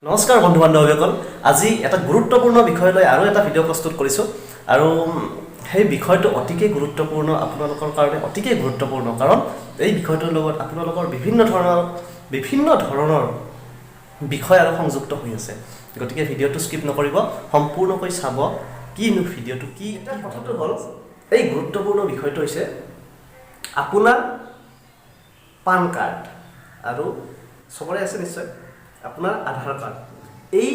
নমস্কাৰ বন্ধু বান্ধৱীসকল আজি এটা গুৰুত্বপূৰ্ণ বিষয় লৈ আৰু এটা ভিডিঅ' প্ৰস্তুত কৰিছোঁ আৰু সেই বিষয়টো অতিকৈ গুৰুত্বপূৰ্ণ আপোনালোকৰ কাৰণে অতিকৈ গুৰুত্বপূৰ্ণ কাৰণ এই বিষয়টোৰ লগত আপোনালোকৰ বিভিন্ন ধৰণৰ বিষয় আৰু সংযুক্ত হৈ আছে গতিকে ভিডিঅ'টো স্কিপ নকৰিব সম্পূৰ্ণকৈ চাব কিনো ভিডিঅ'টো কি এটা কথাটো হ'ল এই গুৰুত্বপূৰ্ণ বিষয়টো হৈছে আপোনাৰ পান কাৰ্ড আৰু সবৰে আছে নিশ্চয় আপোনাৰ আধাৰ কাৰ্ড এই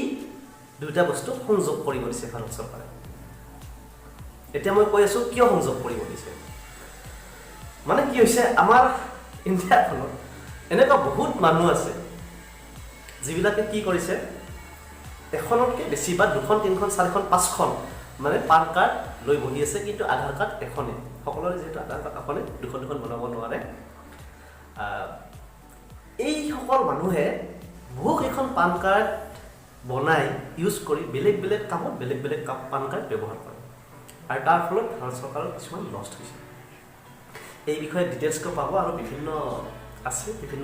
দুটা বস্তু সংযোগ কৰিব দিছে ভাৰত চৰকাৰে এতিয়া মই কৈ আছো কিয় সংযোগ কৰিব দিছে মানে কি হৈছে আমাৰ ইণ্ডিয়াখনত এনেকুৱা বহুত মানুহ আছে যিবিলাকে কি কৰিছে এখনতকে বেছি বা দুখন তিনখন চাৰিখন পাঁচখন মানে পান কাৰ্ড লৈ বহি আছে কিন্তু আধাৰ কাৰ্ড এখনে সকলোৰে যেহেতু আধাৰ কাৰ্ড এখনে দুখন বনাব নোৱাৰে এই সকল মানুহে বহু এখন পান কাৰ্ড বনাই ইউজ কৰি বেলেগ বেলেগ কামত বেলেগ বেলেগ পান কাৰ্ড ব্যৱহাৰ কৰে আৰু তাৰ ফলত ভাৰত চৰকাৰৰ কিছুমান লষ্ট হৈছে এই বিষয়ে ডিটেইলছকৈ পাব আৰু বিভিন্ন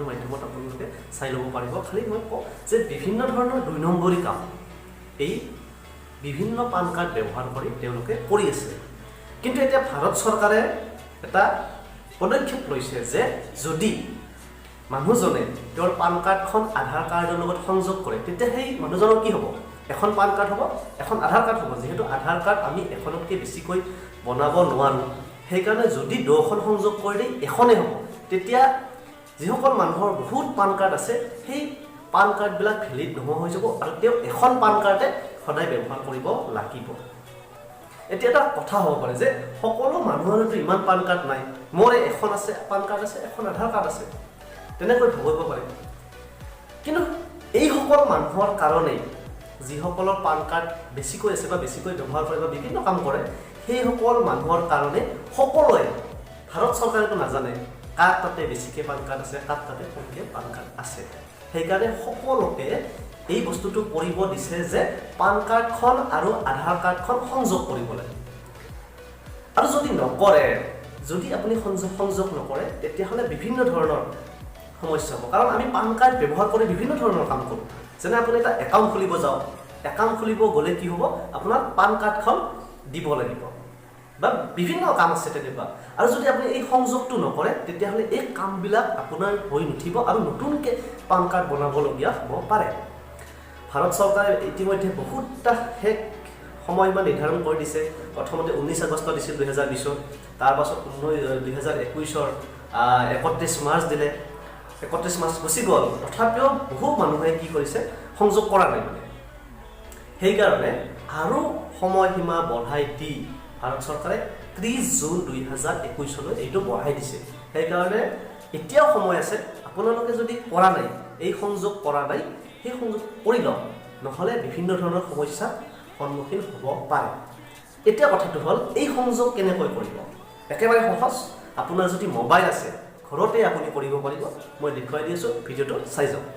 মাধ্যমত আপোনালোকে চাই ল'ব পাৰিব খালি মই কওঁ যে বিভিন্ন ধৰণৰ দুই নম্বৰী কাম এই বিভিন্ন পান কাৰ্ড ব্যৱহাৰ কৰি তেওঁলোকে কৰি আছে কিন্তু এতিয়া ভাৰত চৰকাৰে এটা পদক্ষেপ লৈছে যে যদি মানুহজনে তেওঁৰ পান কাৰ্ডখন আধাৰ কাৰ্ডৰ লগত সংযোগ কৰে তেতিয়া সেই মানুহজনৰ কি হ'ব এখন পান কাৰ্ড হ'ব এখন আধাৰ কাৰ্ড হ'ব যেহেতু আধাৰ কাৰ্ড আমি এখনতকৈ বেছিকৈ বনাব নোৱাৰোঁ সেইকাৰণে যদি দুখন সংযোগ কৰি দেই এখনেই হ'ব তেতিয়া যিসকল মানুহৰ বহুত পান কাৰ্ড আছে সেই পান কাৰ্ডবিলাক ভেলিড নোহোৱা হৈ যাব আৰু তেওঁ এখন পান কাৰ্ডে সদায় ব্যৱহাৰ কৰিব লাগিব এতিয়া এটা কথা হ'ব পাৰে যে সকলো মানুহৰতো ইমান পান কাৰ্ড নাই মোৰ এখন আছে পান কাৰ্ড আছে এখন আধাৰ কাৰ্ড আছে তেনেকৈ ভাবিব পাৰে কিন্তু এই সকল মানুহৰ কাৰণে যিসকলৰ পান কাৰ্ড বেছিকৈ আছে বা বেছিকৈ ব্যৱহাৰ কৰে বা বিভিন্ন কাম কৰে সেই সকল মানুহৰ কাৰণে সকলোৱে ভাৰত চৰকাৰেতো নাজানে কাৰ তাতে বেছিকৈ পান কাৰ্ড আছে কাৰ তাতে কমকৈ পান কাৰ্ড আছে সেইকাৰণে সকলোকে এই বস্তুটো কৰিব দিছে যে পান কাৰ্ডখন আৰু আধাৰ কাৰ্ডখন সংযোগ কৰিব লাগে আৰু যদি নকৰে যদি আপুনি সংযোগ নকৰে তেতিয়াহ'লে বিভিন্ন ধৰণৰ সমস্যা হ'ব কাৰণ আমি পান কাৰ্ড ব্যৱহাৰ কৰি বিভিন্ন ধৰণৰ কাম কৰোঁ যেনে আপুনি এটা একাউণ্ট খুলিব যাওক একাউণ্ট খুলিব গ'লে কি হ'ব আপোনাৰ পান কাৰ্ডখন দিব লাগিব বা বিভিন্ন কাম আছে তেনেকুৱা আৰু যদি আপুনি এই সংযোগটো নকৰে তেতিয়াহ'লে এই কামবিলাক আপোনাৰ হৈ নুঠিব আৰু নতুনকৈ পান কাৰ্ড বনাবলগীয়া হ'ব পাৰে ভাৰত চৰকাৰে ইতিমধ্যে বহুতটা সময়সীমা নিৰ্ধাৰণ কৰি দিছে প্ৰথমতে 19 আগষ্ট দিছিল 2020 তাৰপাছত 2021 31 মাৰ্চ দিলে 31 মাৰ্চ গুচি গ'ল তথাপিও বহু মানুহে কি কৰিছে সংযোগ কৰা নাই মানে সেইকাৰণে আৰু সময়সীমা বঢ়াই দি ভাৰত চৰকাৰে 30 জুন 2021 লৈ এইটো বঢ়াই দিছে সেইকাৰণে এতিয়াও সময় আছে আপোনালোকে যদি কৰা নাই এই সংযোগ কৰা নাই সেই সংযোগ কৰি লওক নহ'লে বিভিন্ন ধৰণৰ সমস্যাৰ সন্মুখীন হ'ব পাৰে এতিয়া কথাটো হ'ল এই সংযোগ কেনেকৈ কৰিব একেবাৰে সহজ আপোনাৰ যদি মোবাইল আছে ঘৰতে আপুনি কৰিব পাৰিব মই দেখুৱাই দি আছোঁ ভিডিঅ'টো চাই যাওক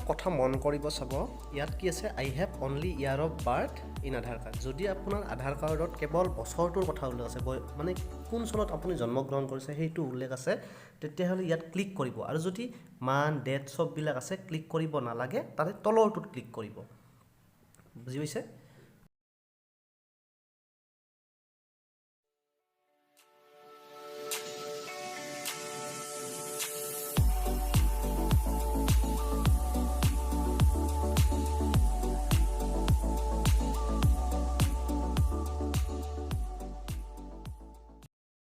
কথা মন কৰিব চাব ইয়াত কি আছে I have only year of birth in Aadhaar card যদি আপোনাৰ আধাৰ কাৰ্ডত কেৱল বছৰটোৰ কথা উল্লেখ আছে মানে কোন চনত আপুনি জন্মগ্ৰহণ কৰিছে সেইটো উল্লেখ আছে তেতিয়াহ'লে ইয়াত ক্লিক কৰিব আৰু যদি মান ডেট চববিলাক আছে ক্লিক কৰিব নালাগে তাতে তলৰটোত ক্লিক কৰিব বুজি পাইছে